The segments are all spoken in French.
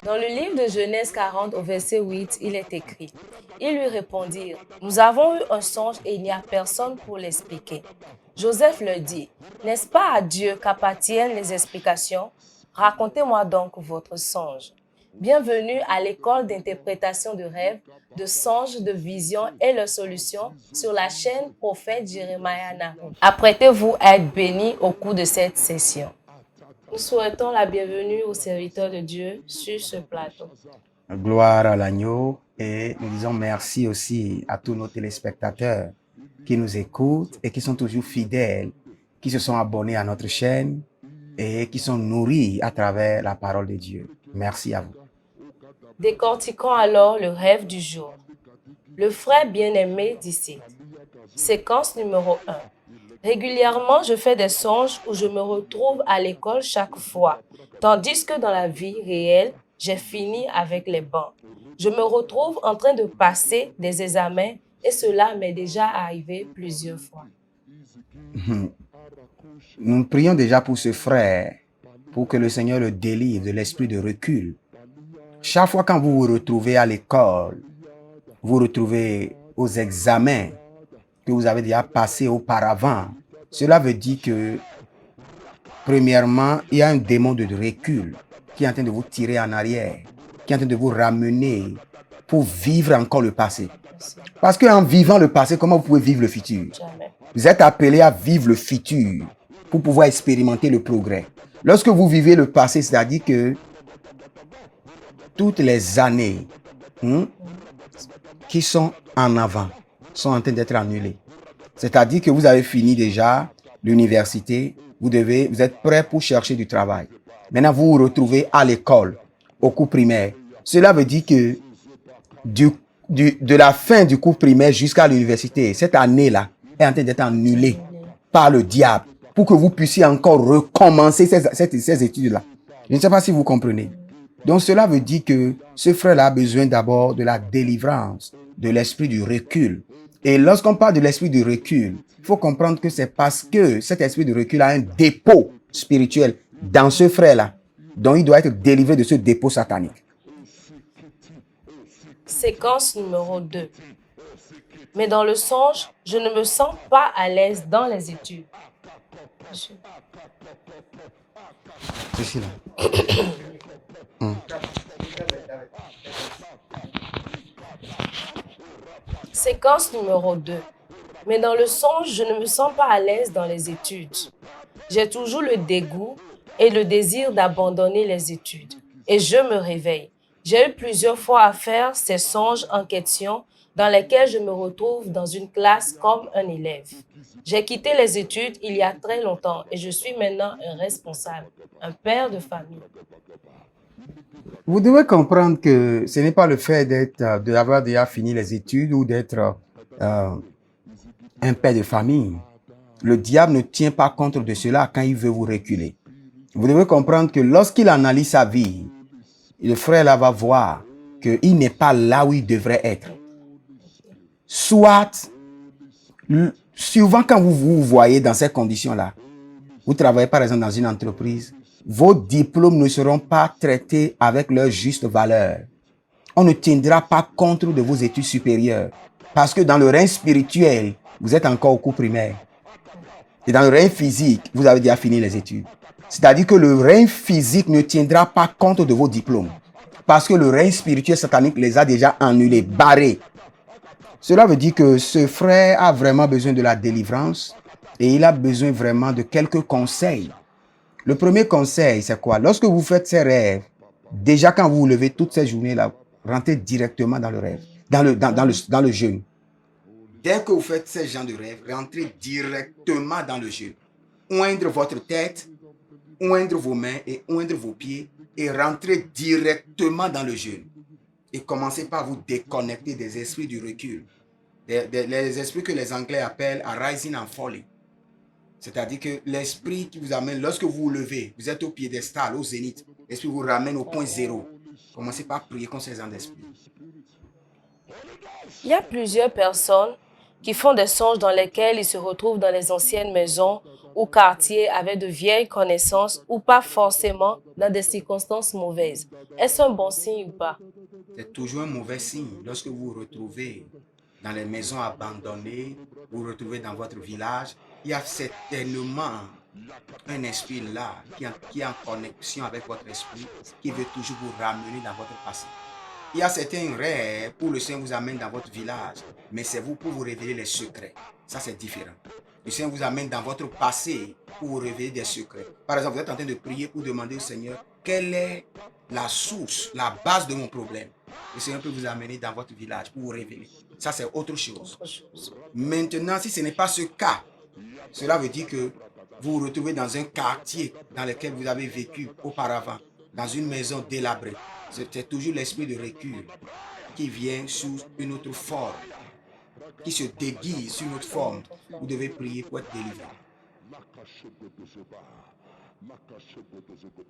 Dans le livre de Genèse 40 au verset 8, il est écrit: Ils lui répondirent: Nous avons eu un songe et il n'y a personne pour l'expliquer. Joseph leur dit: N'est-ce pas à Dieu qu'appartiennent les explications? Racontez-moi donc votre songe. Bienvenue à l'école d'interprétation de rêves, de songes, de visions et leurs solutions sur la chaîne Prophète Jeremiah Nahum. Apprêtez-vous à être bénis au cours de cette session. Nous souhaitons la bienvenue aux serviteurs de Dieu sur ce plateau. Gloire à l'agneau, et nous disons merci aussi à tous nos téléspectateurs qui nous écoutent et qui sont toujours fidèles, qui se sont abonnés à notre chaîne et qui sont nourris à travers la parole de Dieu. Merci à vous. Décortiquons alors le rêve du jour. Le frère bien-aimé d'ici. Séquence numéro 1. Régulièrement, je fais des songes où je me retrouve à l'école chaque fois, tandis que dans la vie réelle, j'ai fini avec les bancs. Je me retrouve en train de passer des examens et cela m'est déjà arrivé plusieurs fois. Nous prions déjà pour ce frère, pour que le Seigneur le délivre de l'esprit de recul. Chaque fois quand vous vous retrouvez à l'école, vous vous retrouvez aux examens que vous avez déjà passés auparavant, cela veut dire que, premièrement, il y a un démon de recul qui est en train de vous tirer en arrière, qui est en train de vous ramener pour vivre encore le passé. Parce qu'en vivant le passé, comment vous pouvez vivre le futur? Jamais. Vous êtes appelé à vivre le futur pour pouvoir expérimenter le progrès. Lorsque vous vivez le passé, c'est-à-dire que toutes les années qui sont en avant sont en train d'être annulées. C'est-à-dire que vous avez fini déjà l'université, vous êtes prêt pour chercher du travail. Maintenant, vous vous retrouvez à l'école, au cours primaire. Cela veut dire que de la fin du cours primaire jusqu'à l'université, cette année-là est en train d'être annulée par le diable pour que vous puissiez encore recommencer ces études-là. Je ne sais pas si vous comprenez. Donc, cela veut dire que ce frère-là a besoin d'abord de la délivrance, de l'esprit du recul. Et lorsqu'on parle de l'esprit du recul, il faut comprendre que c'est parce que cet esprit de recul a un dépôt spirituel dans ce frère-là. Donc, il doit être délivré de ce dépôt satanique. Séquence numéro 2. Mais dans le songe, je ne me sens pas à l'aise dans les études. Ceci là. Séquence numéro 2. Mais dans le songe, je ne me sens pas à l'aise dans les études. J'ai toujours le dégoût et le désir d'abandonner les études. Et je me réveille. J'ai eu plusieurs fois à faire ces songes en question dans lesquels je me retrouve dans une classe comme un élève. J'ai quitté les études il y a très longtemps et je suis maintenant un responsable, un père de famille. Vous devez comprendre que ce n'est pas le fait d'avoir déjà fini les études ou d'être un père de famille. Le diable ne tient pas compte de cela quand il veut vous reculer. Vous devez comprendre que lorsqu'il analyse sa vie, le frère là va voir qu'il n'est pas là où il devrait être. Soit, souvent quand vous vous voyez dans ces conditions-là, vous travaillez par exemple dans une entreprise, vos diplômes ne seront pas traités avec leur juste valeur. On ne tiendra pas compte de vos études supérieures. Parce que dans le règne spirituel, vous êtes encore au cours primaire. Et dans le règne physique, vous avez déjà fini les études. C'est-à-dire que le règne physique ne tiendra pas compte de vos diplômes. Parce que le règne spirituel satanique les a déjà annulés, barrés. Cela veut dire que ce frère a vraiment besoin de la délivrance et il a besoin vraiment de quelques conseils. Le premier conseil, c'est quoi? Lorsque vous faites ces rêves, déjà quand vous vous levez toutes ces journées-là, rentrez directement dans le rêve, dans le jeûne. Dès que vous faites ces genres de rêves, rentrez directement dans le jeûne. Oindre votre tête, oindre vos mains et oindre vos pieds et rentrez directement dans le jeûne. Et commencez par vous déconnecter des esprits du recul. Les esprits que les Anglais appellent arising and falling. C'est-à-dire que l'esprit qui vous amène, lorsque vous vous levez, vous êtes au piédestal, au zénith. L'esprit vous ramène au point zéro. Commencez par prier contre ces gens d'esprit. Il y a plusieurs personnes qui font des songes dans lesquels ils se retrouvent dans les anciennes maisons ou quartiers avec de vieilles connaissances ou pas forcément dans des circonstances mauvaises. Est-ce un bon signe ou pas? C'est toujours un mauvais signe lorsque vous vous retrouvez dans les maisons abandonnées, vous vous retrouvez dans votre village. Il y a certainement un esprit là qui est en connexion avec votre esprit, qui veut toujours vous ramener dans votre passé. Il y a certains rêves où le Seigneur vous amène dans votre village, mais c'est vous pour vous révéler les secrets. Ça, c'est différent. Le Seigneur vous amène dans votre passé pour vous révéler des secrets. Par exemple, vous êtes en train de prier pour demander au Seigneur quelle est la source, la base de mon problème. Le Seigneur peut vous amener dans votre village pour vous révéler. Ça, c'est autre chose. Maintenant, si ce n'est pas ce cas, cela veut dire que vous vous retrouvez dans un quartier dans lequel vous avez vécu auparavant, dans une maison délabrée. C'est toujours l'esprit de recul qui vient sous une autre forme, qui se déguise sous une autre forme. Vous devez prier pour être délivré.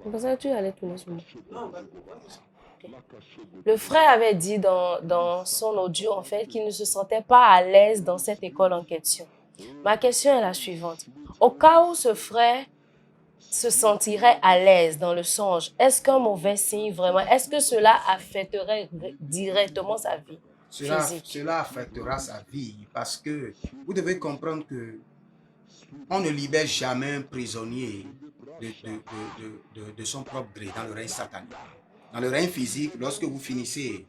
C'est pour ça que tu allais tourner sur moi. Le frère avait dit dans son audio, en fait, qu'il ne se sentait pas à l'aise dans cette école en question. Ma question est la suivante. Au cas où ce frère se sentirait à l'aise dans le songe, est-ce qu'un mauvais signe vraiment, est-ce que cela affecterait directement sa vie physique? Cela affectera sa vie parce que vous devez comprendre que on ne libère jamais un prisonnier de son propre gré dans le règne satanique. Dans le règne physique, lorsque vous finissez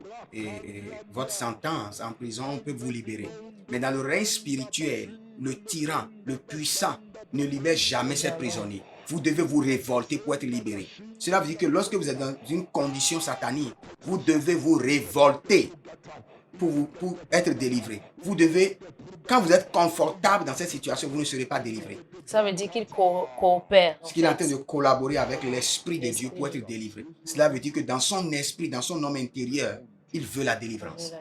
votre sentence en prison, on peut vous libérer. Mais dans le règne spirituel, le tyran, le puissant, ne libère jamais ses prisonniers. Vous devez vous révolter pour être libéré. Cela veut dire que lorsque vous êtes dans une condition satanique, vous devez vous révolter pour être délivré. Vous devez, quand vous êtes confortable dans cette situation, vous ne serez pas délivré. Ça veut dire qu'il coopère. Parce qu'il est en train de collaborer avec l'Esprit de Dieu pour être délivré. Cela veut dire que dans son esprit, dans son homme intérieur, il veut la délivrance.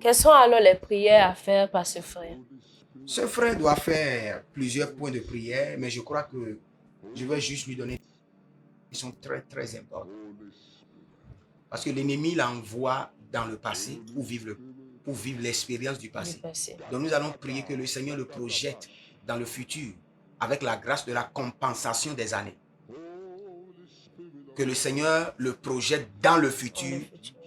Quelles sont alors les prières à faire par ce frère? Ce frère doit faire plusieurs points de prière, mais je crois que je vais juste lui donner qui sont très, très importants. Parce que l'ennemi l'envoie dans le passé pour vivre l'expérience du passé. Donc nous allons prier que le Seigneur le projette dans le futur avec la grâce de la compensation des années. Que le Seigneur le projette dans le futur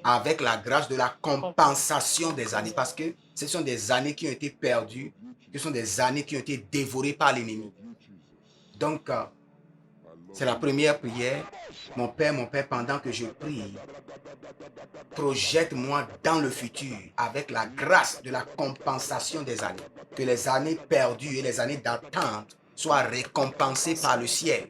avec la grâce de la compensation des années. Parce que ce sont des années qui ont été perdues, ce sont des années qui ont été dévorées par l'ennemi. Donc, c'est la première prière. Mon Père, pendant que je prie, projette-moi dans le futur avec la grâce de la compensation des années. Que les années perdues et les années d'attente soient récompensées par le ciel.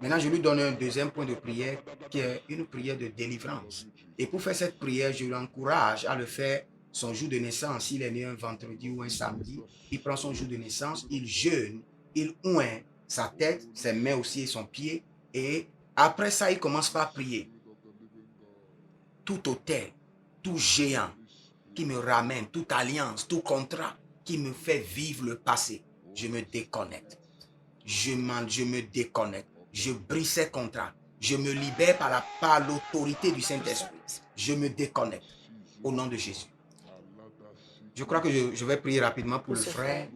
Maintenant, je lui donne un deuxième point de prière qui est une prière de délivrance. Et pour faire cette prière, je l'encourage à le faire son jour de naissance. S'il est né un vendredi ou un samedi, il prend son jour de naissance, il jeûne, il oint sa tête, ses mains aussi et son pied. Et après ça, il commence par prier. Tout autel, tout géant qui me ramène, toute alliance, tout contrat qui me fait vivre le passé, je me déconnecte. Je me déconnecte. Je brise ces contrats. Je me libère par l'autorité du Saint-Esprit. Je me déconnecte au nom de Jésus. Je crois que je vais prier rapidement pour le frère.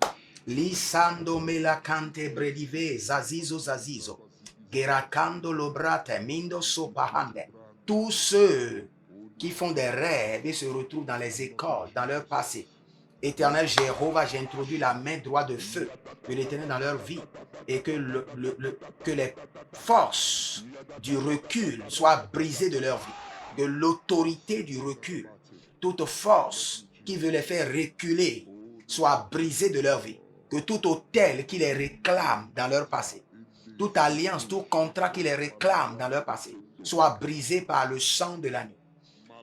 Lisando me la cante bredive, zazizo zazizo. Gerakando lobrate, mindo sopahande. Tous ceux qui font des rêves et se retrouvent dans les écoles, dans leur passé. Éternel Jéhovah, j'introduis la main droite de feu de l'Éternel dans leur vie et que les forces du recul soient brisées de leur vie. Que l'autorité du recul, toute force qui veut les faire reculer, soit brisée de leur vie. Que tout autel qui les réclame dans leur passé, toute alliance, tout contrat qui les réclame dans leur passé, soit brisé par le sang de l'agneau.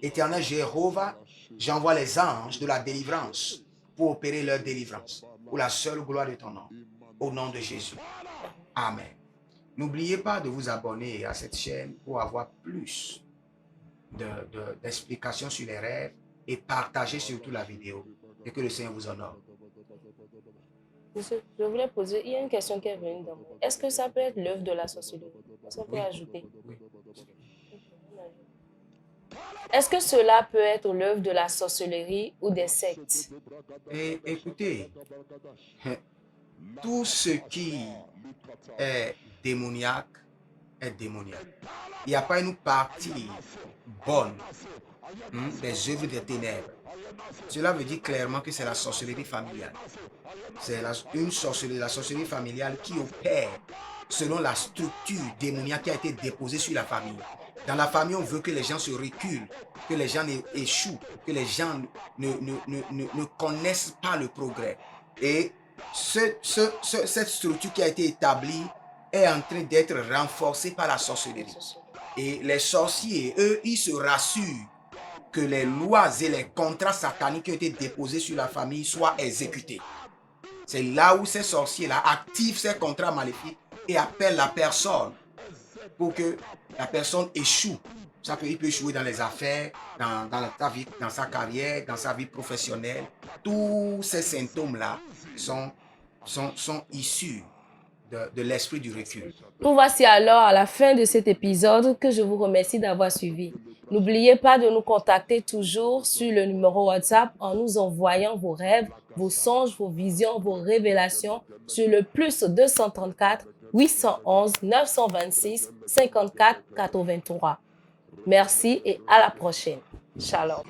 Éternel Jéhovah, j'envoie les anges de la délivrance pour opérer leur délivrance, pour la seule gloire de ton nom, au nom de Jésus. Amen. N'oubliez pas de vous abonner à cette chaîne pour avoir plus d'explications sur les rêves et partager surtout la vidéo et que le Seigneur vous honore. Monsieur, je voulais poser, il y a une question qui est venue dans moi. Est-ce que ça peut être l'œuvre de la sorcellerie? Est-ce qu'on peut ajouter? Oui. Est-ce que cela peut être l'œuvre de la sorcellerie ou des sectes? Et écoutez, tout ce qui est démoniaque est démoniaque. Il n'y a pas une partie bonne des œuvres des ténèbres. Cela veut dire clairement que c'est la sorcellerie familiale. C'est une sorcellerie, la sorcellerie familiale qui opère selon la structure démoniaque qui a été déposée sur la famille. Dans la famille, on veut que les gens se reculent, que les gens échouent, que les gens ne connaissent pas le progrès. Et cette structure qui a été établie est en train d'être renforcée par la sorcellerie. Et les sorciers, eux, ils se rassurent que les lois et les contrats sataniques qui ont été déposés sur la famille soient exécutés. C'est là où ces sorciers-là activent ces contrats maléfiques et appellent la personne pour que la personne échoue. Il peut échouer dans les affaires, dans sa carrière, dans sa vie professionnelle. Tous ces symptômes-là sont issus de l'esprit du recul. Nous voici alors à la fin de cet épisode que je vous remercie d'avoir suivi. N'oubliez pas de nous contacter toujours sur le numéro WhatsApp en nous envoyant vos rêves, vos songes, vos visions, vos révélations sur le plus 234 811 926 54 83. Merci et à la prochaine. Shalom.